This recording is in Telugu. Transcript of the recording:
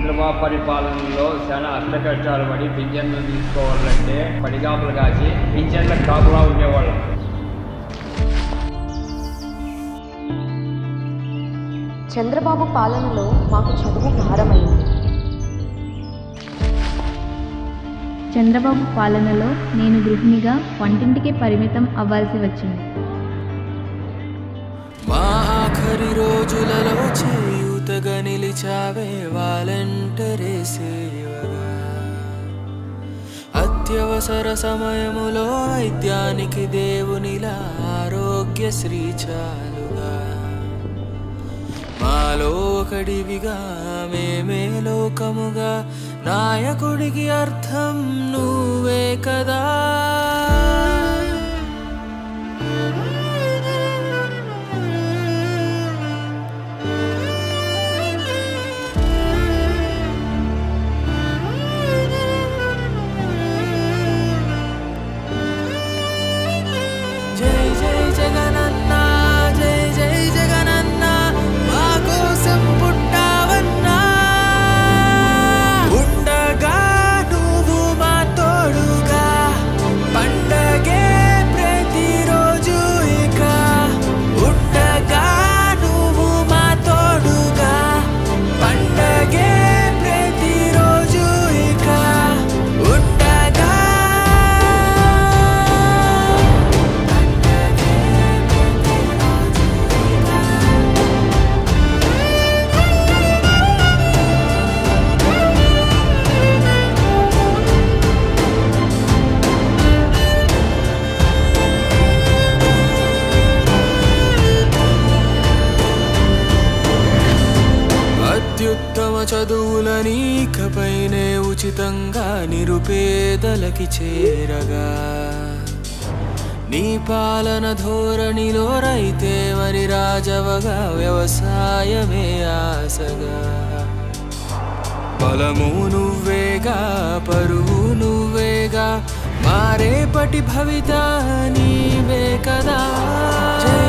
చంద్రబాబు పరిపాలనలో చాలా అష్టకష్టాలు పడి పింఛన్లు తీసుకోవాలంటే పడిగాపులు కాసి పింఛన్లకు కాపులా ఉండేవాళ్ళం. చంద్రబాబు పాలనలో మాకు చదువు భారమైంది. చంద్రబాబు పాలనలో నేను గృహిణిగా వంటింటికి పరిమితం అవ్వాల్సి వచ్చింది. మా ఆఖరి రోజులలో చేయూతగా నిలిచావే వాలంటరీ సేవగా. అత్యవసర సమయములో వైద్యానికి దేవునిలా ఆరోగ్యశ్రీ చాలుగా. మాలో ఒకడివిగా మేమే లోకముగా నాయకుడికి అర్థం నువ్వే కదా. జై జై జగనన్న, జై జై జగనన్న, మా కోసం పుట్టావన్నా. ఉండగా నువ్వు మా తోడుగా, పండగే ప్రతిరోజు ఇక. ఉండగా నువ్వు మా తోడుగా, పండగే ప్రతిరోజు ఇక. ఉండగా అత్యుత్తమ చదువులని ఇకపైనే ఉచితంగా నిరుపేదలకి చేరగా. నీ పాలన ధోరణిలో రైతే మరి రాజవగా, వ్యవసాయమే ఆశగా. బలము నువ్వేగా, పరువు నువ్వేగా, మారేపటి భవిత నీవే కదా. జై